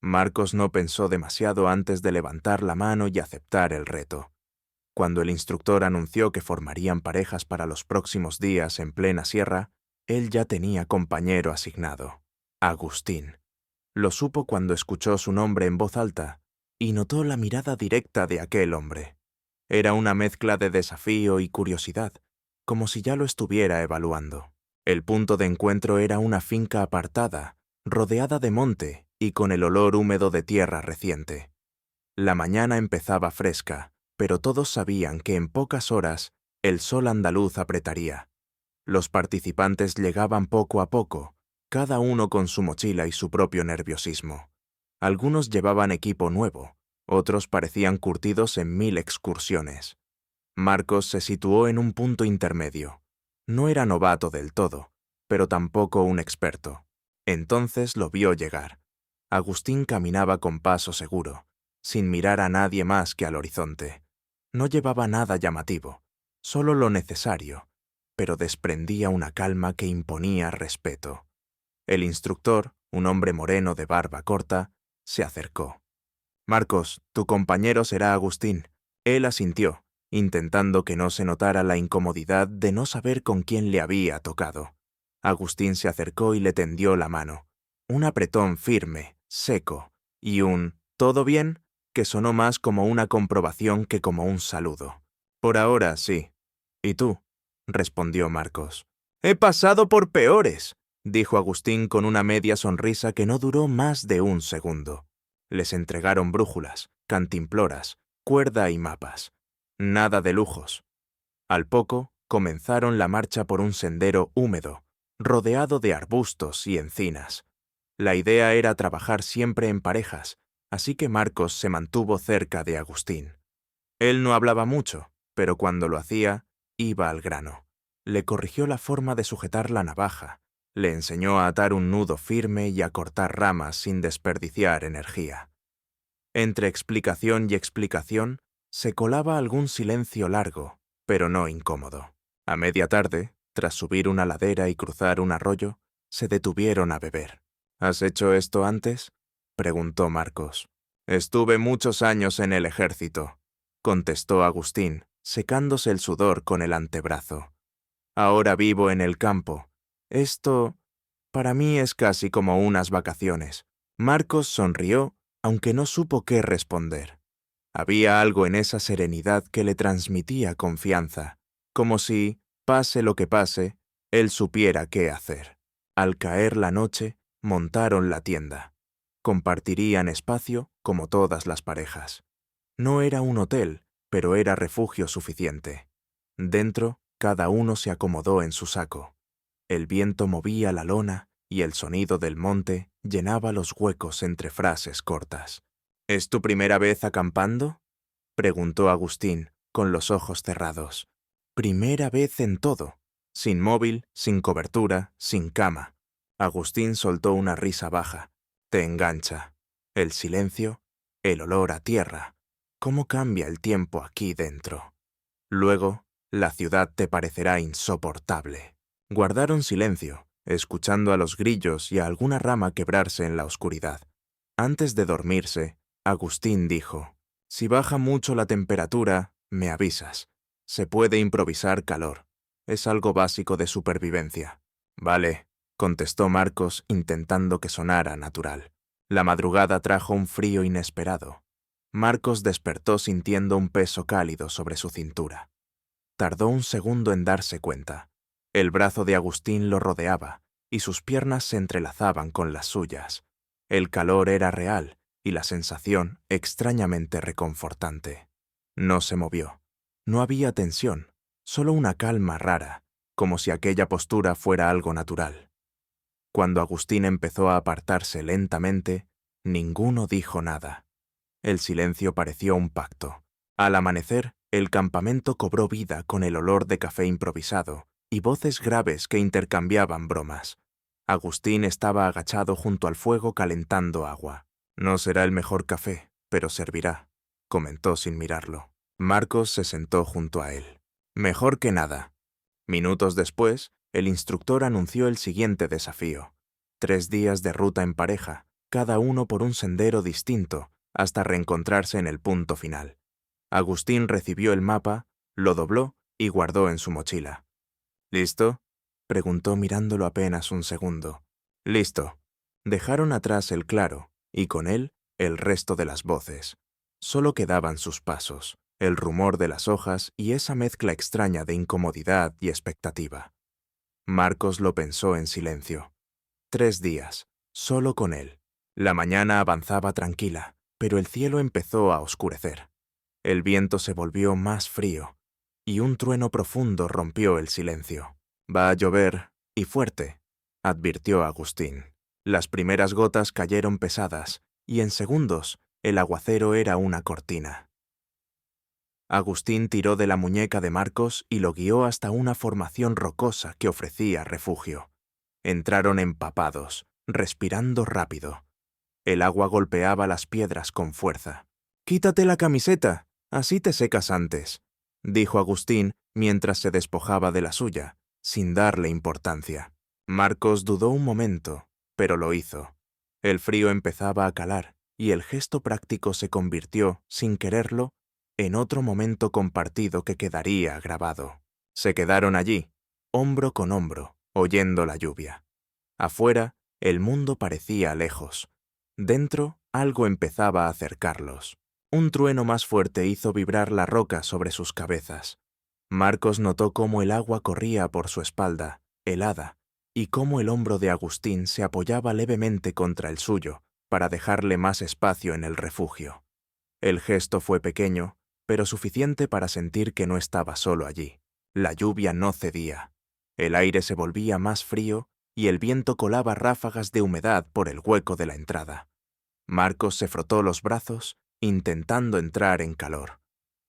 Marcos no pensó demasiado antes de levantar la mano y aceptar el reto. Cuando el instructor anunció que formarían parejas para los próximos días en plena sierra, él ya tenía compañero asignado, Agustín. Lo supo cuando escuchó su nombre en voz alta y notó la mirada directa de aquel hombre. Era una mezcla de desafío y curiosidad, como si ya lo estuviera evaluando. El punto de encuentro era una finca apartada, rodeada de monte y con el olor húmedo de tierra reciente. La mañana empezaba fresca, pero todos sabían que en pocas horas el sol andaluz apretaría. Los participantes llegaban poco a poco, cada uno con su mochila y su propio nerviosismo. Algunos llevaban equipo nuevo, otros parecían curtidos en 1000 excursiones. Marcos se situó en un punto intermedio. No era novato del todo, pero tampoco un experto. Entonces lo vio llegar. Agustín caminaba con paso seguro, sin mirar a nadie más que al horizonte. No llevaba nada llamativo, solo lo necesario, pero desprendía una calma que imponía respeto. El instructor, un hombre moreno de barba corta, se acercó. «Marcos, tu compañero será Agustín». Él asintió, intentando que no se notara la incomodidad de no saber con quién le había tocado. Agustín se acercó y le tendió la mano. Un apretón firme, seco, y un «¿todo bien?», que sonó más como una comprobación que como un saludo. «Por ahora, sí. ¿Y tú?», respondió Marcos. «He pasado por peores», dijo Agustín con una media sonrisa que no duró más de un segundo. Les entregaron brújulas, cantimploras, cuerda y mapas. Nada de lujos. Al poco, comenzaron la marcha por un sendero húmedo, rodeado de arbustos y encinas. La idea era trabajar siempre en parejas, así que Marcos se mantuvo cerca de Agustín. Él no hablaba mucho, pero cuando lo hacía, iba al grano. Le corrigió la forma de sujetar la navaja, le enseñó a atar un nudo firme y a cortar ramas sin desperdiciar energía. Entre explicación y explicación, se colaba algún silencio largo, pero no incómodo. A media tarde, tras subir una ladera y cruzar un arroyo, se detuvieron a beber. «¿Has hecho esto antes?», preguntó Marcos. «Estuve muchos años en el ejército», contestó Agustín, secándose el sudor con el antebrazo. «Ahora vivo en el campo. Esto, para mí, es casi como unas vacaciones». Marcos sonrió, aunque no supo qué responder. Había algo en esa serenidad que le transmitía confianza, como si, pase lo que pase, él supiera qué hacer. Al caer la noche, montaron la tienda. Compartirían espacio como todas las parejas. No era un hotel, pero era refugio suficiente. Dentro, cada uno se acomodó en su saco. El viento movía la lona y el sonido del monte llenaba los huecos entre frases cortas. «¿Es tu primera vez acampando?», preguntó Agustín, con los ojos cerrados. «Primera vez en todo. Sin móvil, sin cobertura, sin cama». Agustín soltó una risa baja. «Te engancha. El silencio, el olor a tierra. ¿Cómo cambia el tiempo aquí dentro? Luego, la ciudad te parecerá insoportable». Guardaron silencio, escuchando a los grillos y a alguna rama quebrarse en la oscuridad. Antes de dormirse, Agustín dijo: «Si baja mucho la temperatura, me avisas. Se puede improvisar calor. Es algo básico de supervivencia». «Vale», contestó Marcos intentando que sonara natural. La madrugada trajo un frío inesperado. Marcos despertó sintiendo un peso cálido sobre su cintura. Tardó un segundo en darse cuenta. El brazo de Agustín lo rodeaba, y sus piernas se entrelazaban con las suyas. El calor era real, y la sensación extrañamente reconfortante. No se movió. No había tensión, solo una calma rara, como si aquella postura fuera algo natural. Cuando Agustín empezó a apartarse lentamente, ninguno dijo nada. El silencio pareció un pacto. Al amanecer, el campamento cobró vida con el olor de café improvisado y voces graves que intercambiaban bromas. Agustín estaba agachado junto al fuego calentando agua. «No será el mejor café, pero servirá», comentó sin mirarlo. Marcos se sentó junto a él. «Mejor que nada». Minutos después, el instructor anunció el siguiente desafío: 3 días de ruta en pareja, cada uno por un sendero distinto, hasta reencontrarse en el punto final. Agustín recibió el mapa, lo dobló y guardó en su mochila. ¿Listo?, preguntó mirándolo apenas un segundo. Listo. Dejaron atrás el claro, y con él el resto de las voces. Solo quedaban sus pasos, el rumor de las hojas y esa mezcla extraña de incomodidad y expectativa. Marcos lo pensó en silencio. 3 días, solo con él. La mañana avanzaba tranquila, pero el cielo empezó a oscurecer. El viento se volvió más frío, y un trueno profundo rompió el silencio. «Va a llover, y fuerte», advirtió Agustín. Las primeras gotas cayeron pesadas, y en segundos el aguacero era una cortina. Agustín tiró de la muñeca de Marcos y lo guió hasta una formación rocosa que ofrecía refugio. Entraron empapados, respirando rápido. El agua golpeaba las piedras con fuerza. «Quítate la camiseta, así te secas antes», dijo Agustín mientras se despojaba de la suya, sin darle importancia. Marcos dudó un momento, pero lo hizo. El frío empezaba a calar, y el gesto práctico se convirtió, sin quererlo, en otro momento compartido que quedaría grabado. Se quedaron allí, hombro con hombro, oyendo la lluvia. Afuera, el mundo parecía lejos. Dentro, algo empezaba a acercarlos. Un trueno más fuerte hizo vibrar la roca sobre sus cabezas. Marcos notó cómo el agua corría por su espalda, helada, y cómo el hombro de Agustín se apoyaba levemente contra el suyo para dejarle más espacio en el refugio. El gesto fue pequeño, pero suficiente para sentir que no estaba solo allí. La lluvia no cedía. El aire se volvía más frío y el viento colaba ráfagas de humedad por el hueco de la entrada. Marcos se frotó los brazos, intentando entrar en calor.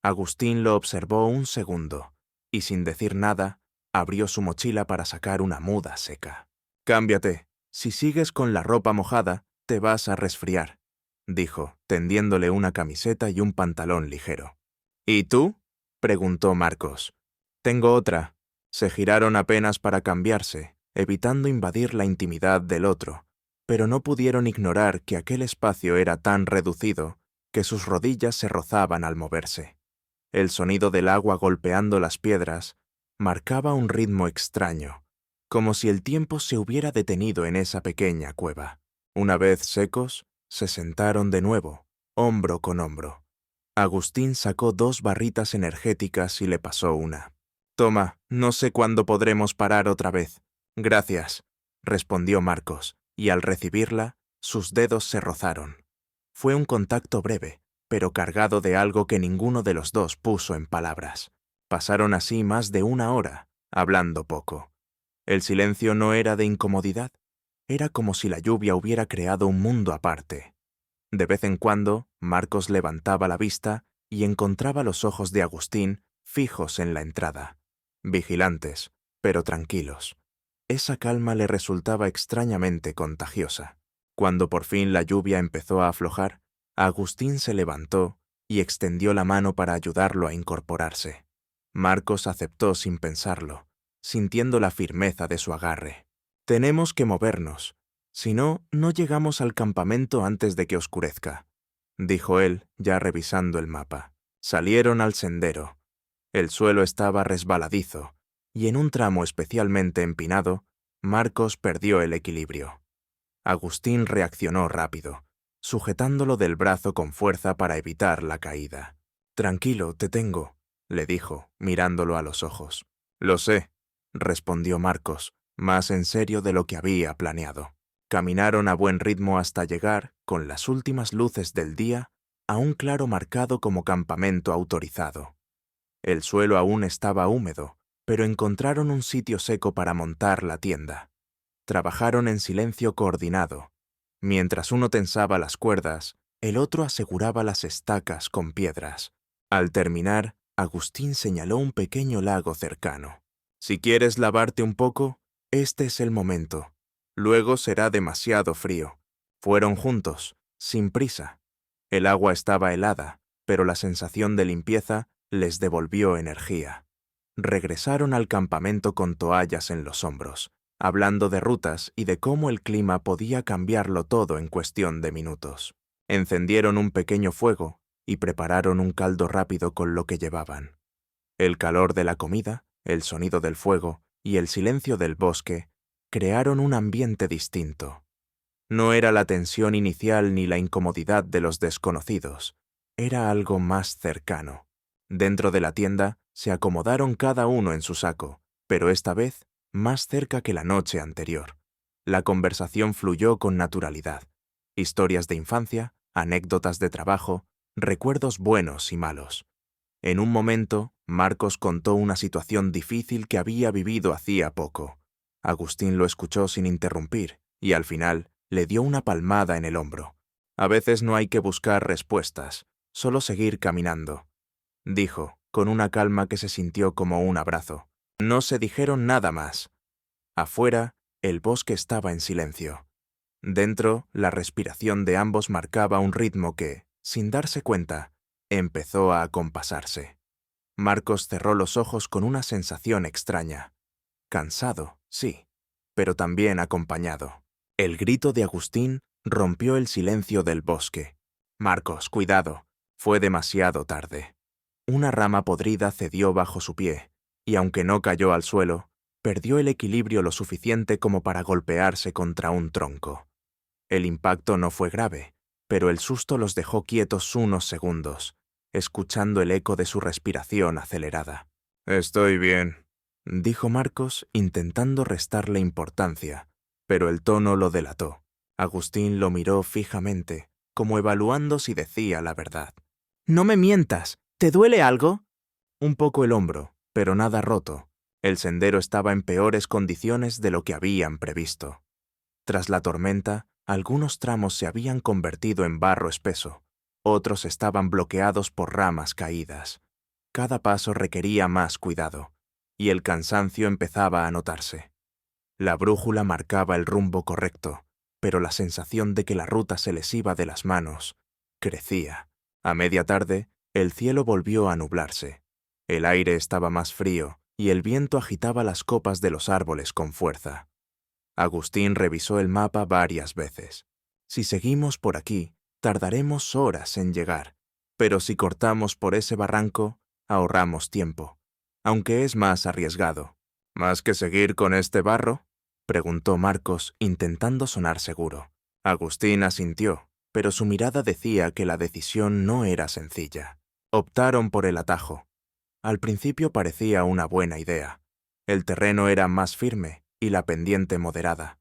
Agustín lo observó un segundo, y sin decir nada, abrió su mochila para sacar una muda seca. «Cámbiate. Si sigues con la ropa mojada, te vas a resfriar», dijo, tendiéndole una camiseta y un pantalón ligero. «¿Y tú?», preguntó Marcos. «Tengo otra». Se giraron apenas para cambiarse, evitando invadir la intimidad del otro, pero no pudieron ignorar que aquel espacio era tan reducido que sus rodillas se rozaban al moverse. El sonido del agua golpeando las piedras marcaba un ritmo extraño, como si el tiempo se hubiera detenido en esa pequeña cueva. Una vez secos, se sentaron de nuevo, hombro con hombro. Agustín sacó 2 barritas energéticas y le pasó una. «Toma, no sé cuándo podremos parar otra vez». «Gracias», respondió Marcos, y al recibirla, sus dedos se rozaron. Fue un contacto breve, pero cargado de algo que ninguno de los dos puso en palabras. Pasaron así más de 1 hora, hablando poco. El silencio no era de incomodidad, era como si la lluvia hubiera creado un mundo aparte. De vez en cuando, Marcos levantaba la vista y encontraba los ojos de Agustín fijos en la entrada, vigilantes, pero tranquilos. Esa calma le resultaba extrañamente contagiosa. Cuando por fin la lluvia empezó a aflojar, Agustín se levantó y extendió la mano para ayudarlo a incorporarse. Marcos aceptó sin pensarlo, sintiendo la firmeza de su agarre. «Tenemos que movernos, si no, no llegamos al campamento antes de que oscurezca», dijo él, ya revisando el mapa. Salieron al sendero. El suelo estaba resbaladizo, y en un tramo especialmente empinado, Marcos perdió el equilibrio. Agustín reaccionó rápido, sujetándolo del brazo con fuerza para evitar la caída. «Tranquilo, te tengo», le dijo, mirándolo a los ojos. «Lo sé», respondió Marcos, más en serio de lo que había planeado. Caminaron a buen ritmo hasta llegar, con las últimas luces del día, a un claro marcado como campamento autorizado. El suelo aún estaba húmedo, pero encontraron un sitio seco para montar la tienda. Trabajaron en silencio coordinado. Mientras uno tensaba las cuerdas, el otro aseguraba las estacas con piedras. Al terminar, Agustín señaló un pequeño lago cercano. «Si quieres lavarte un poco, este es el momento. Luego será demasiado frío». Fueron juntos, sin prisa. El agua estaba helada, pero la sensación de limpieza les devolvió energía. Regresaron al campamento con toallas en los hombros. hablando de rutas y de cómo el clima podía cambiarlo todo en cuestión de minutos. Encendieron un pequeño fuego y prepararon un caldo rápido con lo que llevaban. El calor de la comida, el sonido del fuego y el silencio del bosque crearon un ambiente distinto. No era la tensión inicial ni la incomodidad de los desconocidos, era algo más cercano. Dentro de la tienda se acomodaron cada uno en su saco, pero esta vez más cerca que la noche anterior. La conversación fluyó con naturalidad. Historias de infancia, anécdotas de trabajo, recuerdos buenos y malos. En un momento, Marcos contó una situación difícil que había vivido hacía poco. Agustín lo escuchó sin interrumpir y al final le dio una palmada en el hombro. A veces no hay que buscar respuestas, solo seguir caminando, dijo, con una calma que se sintió como un abrazo. No se dijeron nada más. Afuera, el bosque estaba en silencio. Dentro, la respiración de ambos marcaba un ritmo que, sin darse cuenta, empezó a acompasarse. Marcos cerró los ojos con una sensación extraña. Cansado, sí, pero también acompañado. El grito de Agustín rompió el silencio del bosque. «Marcos, cuidado». Fue demasiado tarde. Una rama podrida cedió bajo su pie, y aunque no cayó al suelo, perdió el equilibrio lo suficiente como para golpearse contra un tronco. El impacto no fue grave, pero el susto los dejó quietos unos segundos, escuchando el eco de su respiración acelerada. «Estoy bien», dijo Marcos, intentando restarle importancia, pero el tono lo delató. Agustín lo miró fijamente, como evaluando si decía la verdad. «No me mientas. ¿Te duele algo?» Un poco el hombro, pero nada roto. El sendero estaba en peores condiciones de lo que habían previsto. Tras la tormenta, algunos tramos se habían convertido en barro espeso, otros estaban bloqueados por ramas caídas. Cada paso requería más cuidado, y el cansancio empezaba a notarse. La brújula marcaba el rumbo correcto, pero la sensación de que la ruta se les iba de las manos crecía. A media tarde, el cielo volvió a nublarse. El aire estaba más frío y el viento agitaba las copas de los árboles con fuerza. Agustín revisó el mapa varias veces. Si seguimos por aquí, tardaremos horas en llegar, pero si cortamos por ese barranco, ahorramos tiempo, aunque es más arriesgado. ¿Más que seguir con este barro?, preguntó Marcos, intentando sonar seguro. Agustín asintió, pero su mirada decía que la decisión no era sencilla. Optaron por el atajo. Al principio parecía una buena idea. El terreno era más firme y la pendiente moderada.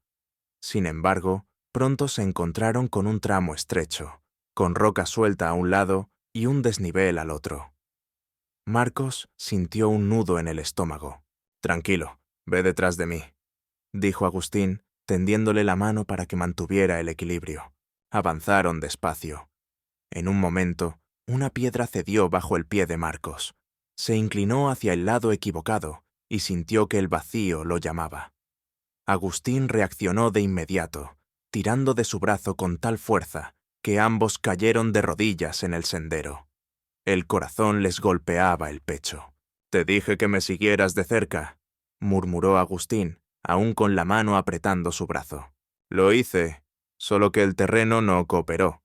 Sin embargo, pronto se encontraron con un tramo estrecho, con roca suelta a un lado y un desnivel al otro. Marcos sintió un nudo en el estómago. «Tranquilo, ve detrás de mí», dijo Agustín, tendiéndole la mano para que mantuviera el equilibrio. Avanzaron despacio. En un momento, una piedra cedió bajo el pie de Marcos. Se inclinó hacia el lado equivocado y sintió que el vacío lo llamaba. Agustín reaccionó de inmediato, tirando de su brazo con tal fuerza que ambos cayeron de rodillas en el sendero. El corazón les golpeaba el pecho. «Te dije que me siguieras de cerca», murmuró Agustín, aún con la mano apretando su brazo. «Lo hice, solo que el terreno no cooperó»,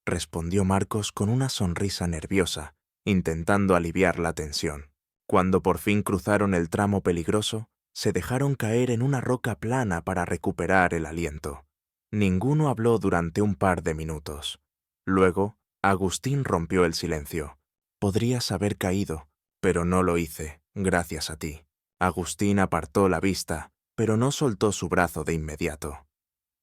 respondió Marcos con una sonrisa nerviosa, intentando aliviar la tensión. Cuando por fin cruzaron el tramo peligroso, se dejaron caer en una roca plana para recuperar el aliento. Ninguno habló durante un par de minutos. Luego, Agustín rompió el silencio. «Podrías haber caído, pero no lo hice, gracias a ti». Agustín apartó la vista, pero no soltó su brazo de inmediato.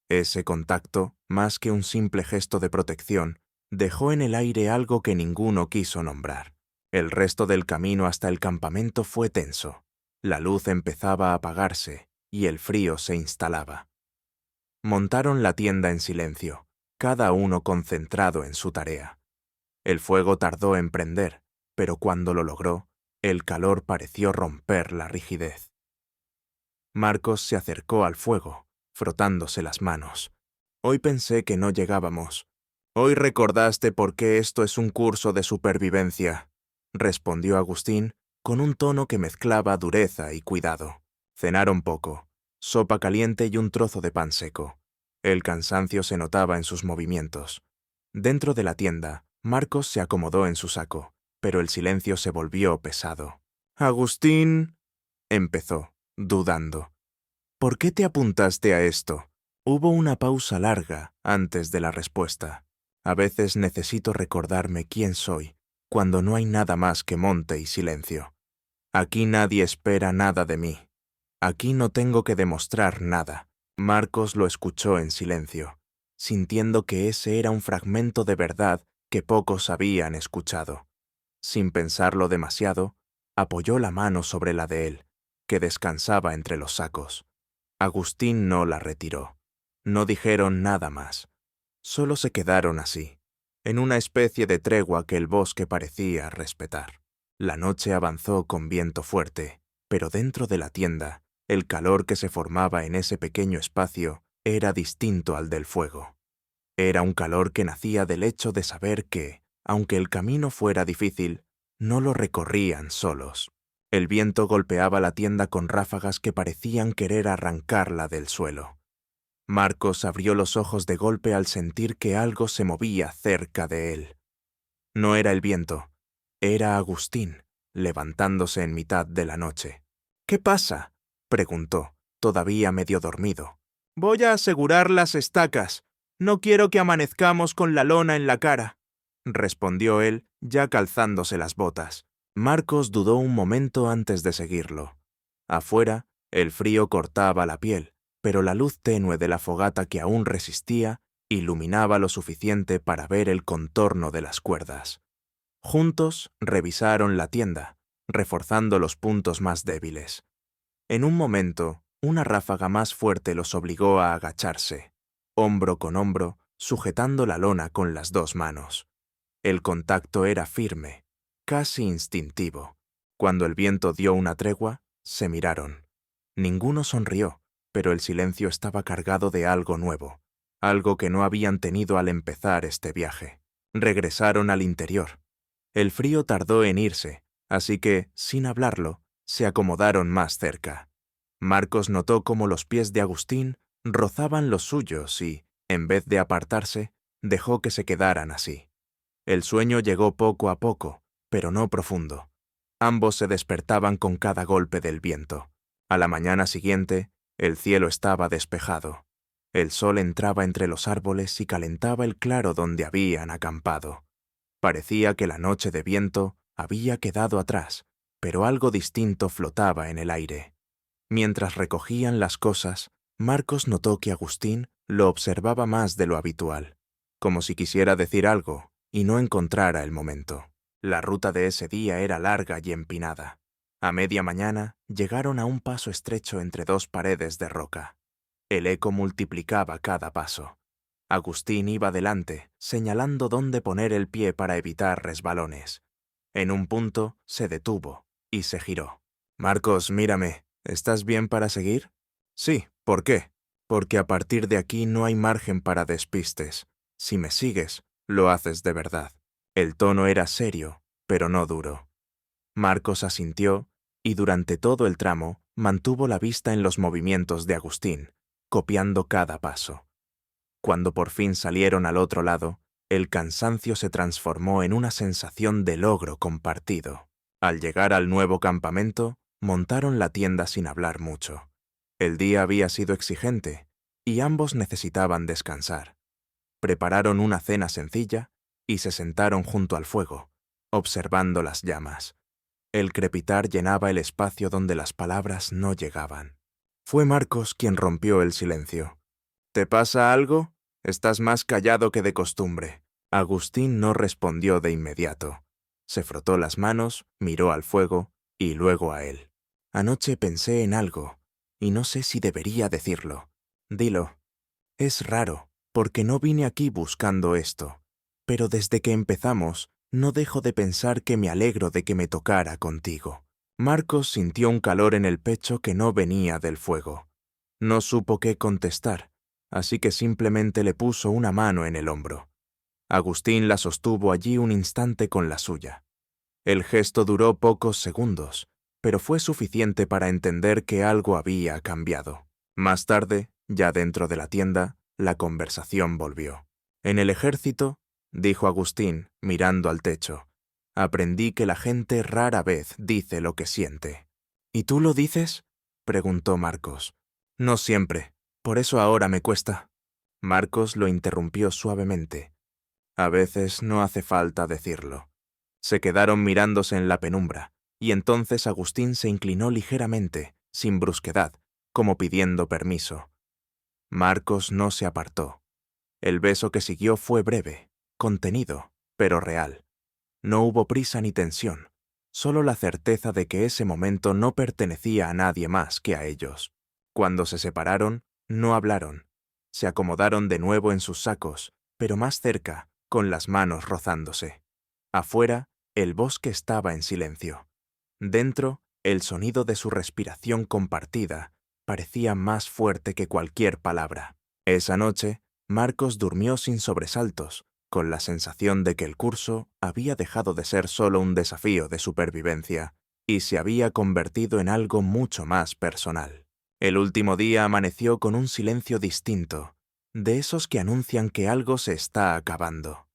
Ese contacto, más que un simple gesto de protección, dejó en el aire algo que ninguno quiso nombrar. El resto del camino hasta el campamento fue tenso. La luz empezaba a apagarse y el frío se instalaba. Montaron la tienda en silencio, cada uno concentrado en su tarea. El fuego tardó en prender, pero cuando lo logró, el calor pareció romper la rigidez. Marcos se acercó al fuego, frotándose las manos. «Hoy pensé que no llegábamos. Hoy recordaste por qué esto es un curso de supervivencia», respondió Agustín, con un tono que mezclaba dureza y cuidado. Cenaron poco. sopa caliente y un trozo de pan seco. El cansancio se notaba en sus movimientos. Dentro de la tienda, Marcos se acomodó en su saco, pero el silencio se volvió pesado. «Agustín», empezó, dudando. «¿Por qué te apuntaste a esto?» Hubo una pausa larga antes de la respuesta. A veces necesito recordarme quién soy, cuando no hay nada más que monte y silencio. Aquí nadie espera nada de mí. Aquí no tengo que demostrar nada. Marcos lo escuchó en silencio, sintiendo que ese era un fragmento de verdad que pocos habían escuchado. Sin pensarlo demasiado, apoyó la mano sobre la de él, que descansaba entre los sacos. Agustín no la retiró. No dijeron nada más. Solo se quedaron así, en una especie de tregua que el bosque parecía respetar. La noche avanzó con viento fuerte, pero dentro de la tienda, el calor que se formaba en ese pequeño espacio era distinto al del fuego. Era un calor que nacía del hecho de saber que, aunque el camino fuera difícil, no lo recorrían solos. El viento golpeaba la tienda con ráfagas que parecían querer arrancarla del suelo. Marcos abrió los ojos de golpe al sentir que algo se movía cerca de él. No era el viento, era Agustín, levantándose en mitad de la noche. «¿Qué pasa?», preguntó, todavía medio dormido. «Voy a asegurar las estacas. No quiero que amanezcamos con la lona en la cara», respondió él, ya calzándose las botas. Marcos dudó un momento antes de seguirlo. Afuera, el frío cortaba la piel, pero la luz tenue de la fogata que aún resistía iluminaba lo suficiente para ver el contorno de las cuerdas. Juntos revisaron la tienda, reforzando los puntos más débiles. En un momento, una ráfaga más fuerte los obligó a agacharse, hombro con hombro, sujetando la lona con las dos manos. El contacto era firme, casi instintivo. Cuando el viento dio una tregua, se miraron. Ninguno sonrió, pero el silencio estaba cargado de algo nuevo, algo que no habían tenido al empezar este viaje. Regresaron al interior. El frío tardó en irse, así que, sin hablarlo, se acomodaron más cerca. Marcos notó cómo los pies de Agustín rozaban los suyos y, en vez de apartarse, dejó que se quedaran así. El sueño llegó poco a poco, pero no profundo. Ambos se despertaban con cada golpe del viento. A la mañana siguiente, el cielo estaba despejado. El sol entraba entre los árboles y calentaba el claro donde habían acampado. Parecía que la noche de viento había quedado atrás, pero algo distinto flotaba en el aire. Mientras recogían las cosas, Marcos notó que Agustín lo observaba más de lo habitual, como si quisiera decir algo y no encontrara el momento. La ruta de ese día era larga y empinada. A media mañana llegaron a un paso estrecho entre dos paredes de roca. El eco multiplicaba cada paso. Agustín iba delante, señalando dónde poner el pie para evitar resbalones. En un punto se detuvo y se giró. «Marcos, mírame. ¿Estás bien para seguir?» «Sí, ¿por qué?» «Porque a partir de aquí no hay margen para despistes. Si me sigues, lo haces de verdad». El tono era serio, pero no duro. Marcos asintió y durante todo el tramo mantuvo la vista en los movimientos de Agustín, copiando cada paso. Cuando por fin salieron al otro lado, el cansancio se transformó en una sensación de logro compartido. Al llegar al nuevo campamento, montaron la tienda sin hablar mucho. El día había sido exigente y ambos necesitaban descansar. Prepararon una cena sencilla y se sentaron junto al fuego, observando las llamas. El crepitar llenaba el espacio donde las palabras no llegaban. Fue Marcos quien rompió el silencio. «¿Te pasa algo? Estás más callado que de costumbre». Agustín no respondió de inmediato. Se frotó las manos, miró al fuego y luego a él. «Anoche pensé en algo, y no sé si debería decirlo». «Dilo». «Es raro, porque no vine aquí buscando esto, pero desde que empezamos, no dejo de pensar que me alegro de que me tocara contigo». Marcos sintió un calor en el pecho que no venía del fuego. No supo qué contestar, así que simplemente le puso una mano en el hombro. Agustín la sostuvo allí un instante con la suya. El gesto duró pocos segundos, pero fue suficiente para entender que algo había cambiado. Más tarde, ya dentro de la tienda, la conversación volvió. En el ejército, dijo Agustín, mirando al techo, aprendí que la gente rara vez dice lo que siente. ¿Y tú lo dices? Preguntó Marcos. No siempre, por eso ahora me cuesta. Marcos lo interrumpió suavemente. A veces no hace falta decirlo. Se quedaron mirándose en la penumbra, y entonces Agustín se inclinó ligeramente, sin brusquedad, como pidiendo permiso. Marcos no se apartó. El beso que siguió fue breve, contenido, pero real. No hubo prisa ni tensión, solo la certeza de que ese momento no pertenecía a nadie más que a ellos. Cuando se separaron, no hablaron. Se acomodaron de nuevo en sus sacos, pero más cerca, con las manos rozándose. Afuera, el bosque estaba en silencio. Dentro, el sonido de su respiración compartida parecía más fuerte que cualquier palabra. Esa noche, Marcos durmió sin sobresaltos, con la sensación de que el curso había dejado de ser solo un desafío de supervivencia y se había convertido en algo mucho más personal. El último día amaneció con un silencio distinto, de esos que anuncian que algo se está acabando.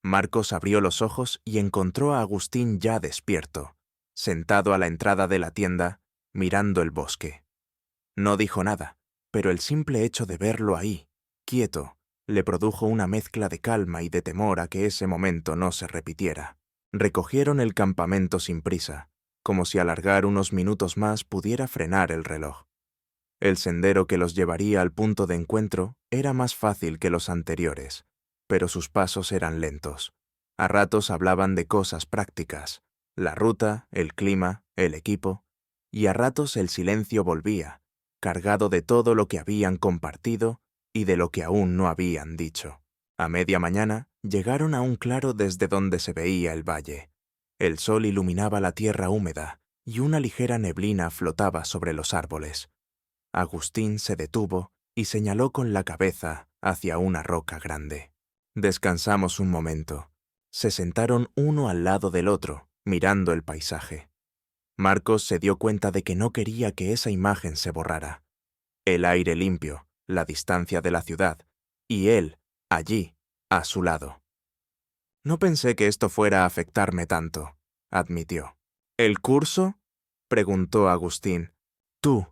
Marcos abrió los ojos y encontró a Agustín ya despierto, sentado a la entrada de la tienda, mirando el bosque. No dijo nada, pero el simple hecho de verlo ahí, quieto, le produjo una mezcla de calma y de temor a que ese momento no se repitiera. Recogieron el campamento sin prisa, como si alargar unos minutos más pudiera frenar el reloj. El sendero que los llevaría al punto de encuentro era más fácil que los anteriores, pero sus pasos eran lentos. A ratos hablaban de cosas prácticas, la ruta, el clima, el equipo, y a ratos el silencio volvía, cargado de todo lo que habían compartido y de lo que aún no habían dicho. A media mañana llegaron a un claro desde donde se veía el valle. El sol iluminaba la tierra húmeda y una ligera neblina flotaba sobre los árboles. Agustín se detuvo y señaló con la cabeza hacia una roca grande. Descansamos un momento. Se sentaron uno al lado del otro, mirando el paisaje. Marcos se dio cuenta de que no quería que esa imagen se borrara. El aire limpio, la distancia de la ciudad, y él, allí, a su lado. No pensé que esto fuera a afectarme tanto, admitió. ¿El curso? Preguntó Agustín. Tú.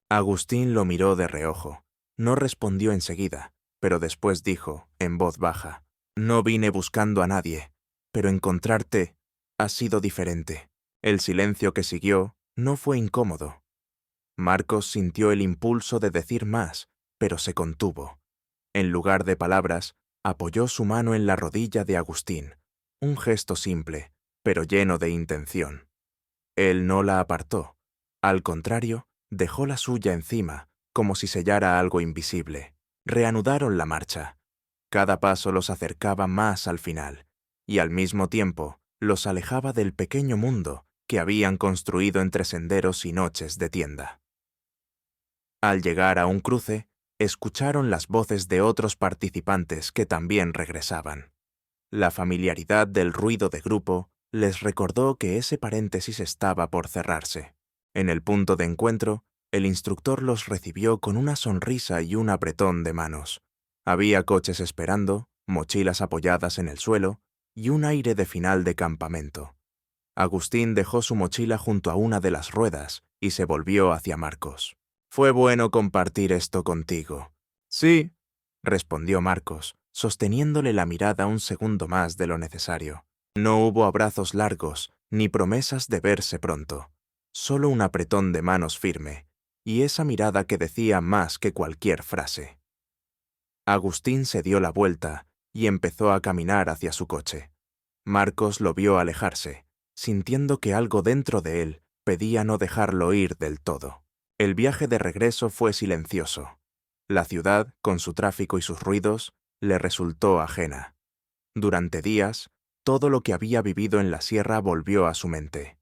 Agustín lo miró de reojo. No respondió enseguida, pero después dijo, en voz baja, no vine buscando a nadie, pero encontrarte ha sido diferente. El silencio que siguió no fue incómodo. Marcos sintió el impulso de decir más, pero se contuvo. En lugar de palabras, apoyó su mano en la rodilla de Agustín, un gesto simple, pero lleno de intención. Él no la apartó. Al contrario, dejó la suya encima, como si sellara algo invisible. Reanudaron la marcha. Cada paso los acercaba más al final, y al mismo tiempo los alejaba del pequeño mundo que habían construido entre senderos y noches de tienda. Al llegar a un cruce, escucharon las voces de otros participantes que también regresaban. La familiaridad del ruido de grupo les recordó que ese paréntesis estaba por cerrarse. En el punto de encuentro, el instructor los recibió con una sonrisa y un apretón de manos. Había coches esperando, mochilas apoyadas en el suelo y un aire de final de campamento. Agustín dejó su mochila junto a una de las ruedas y se volvió hacia Marcos. «Fue bueno compartir esto contigo». «Sí», respondió Marcos, sosteniéndole la mirada un segundo más de lo necesario. No hubo abrazos largos ni promesas de verse pronto, solo un apretón de manos firme y esa mirada que decía más que cualquier frase. Agustín se dio la vuelta y empezó a caminar hacia su coche. Marcos lo vio alejarse, sintiendo que algo dentro de él pedía no dejarlo ir del todo. El viaje de regreso fue silencioso. La ciudad, con su tráfico y sus ruidos, le resultó ajena. Durante días, todo lo que había vivido en la sierra volvió a su mente.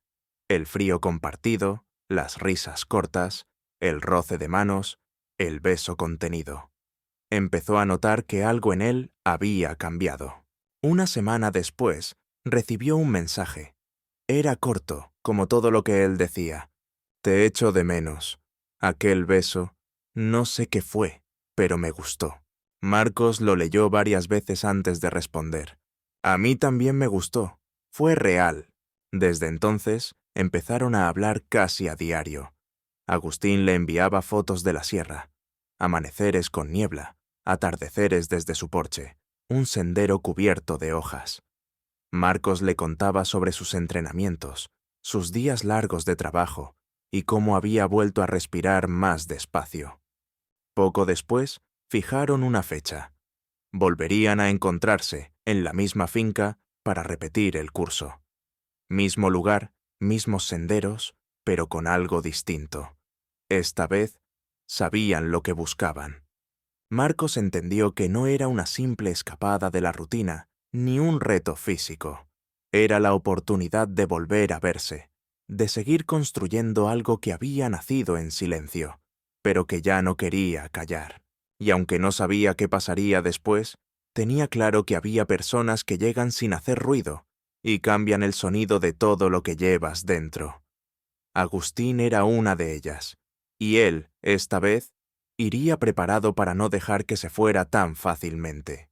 El frío compartido, las risas cortas, el roce de manos, el beso contenido. Empezó a notar que algo en él había cambiado. Una semana después, recibió un mensaje. Era corto, como todo lo que él decía. «Te echo de menos. Aquel beso, No sé qué fue, pero me gustó. Marcos lo leyó varias veces antes de responder. A mí también me gustó. Fue real. Desde entonces, empezaron a hablar casi a diario. Agustín le enviaba fotos de la sierra, amaneceres con niebla, atardeceres desde su porche, un sendero cubierto de hojas. Marcos le contaba sobre sus entrenamientos, sus días largos de trabajo y cómo había vuelto a respirar más despacio. Poco después, fijaron una fecha. Volverían a encontrarse en la misma finca para repetir el curso. Mismo lugar, mismos senderos, pero con algo distinto. Esta vez, sabían lo que buscaban. Marcos entendió que no era una simple escapada de la rutina, ni un reto físico. Era la oportunidad de volver a verse, de seguir construyendo algo que había nacido en silencio, pero que ya no quería callar. Y aunque no sabía qué pasaría después, tenía claro que había personas que llegan sin hacer ruido y cambian el sonido de todo lo que llevas dentro. Agustín era una de ellas, y él, esta vez, iría preparado para no dejar que se fuera tan fácilmente.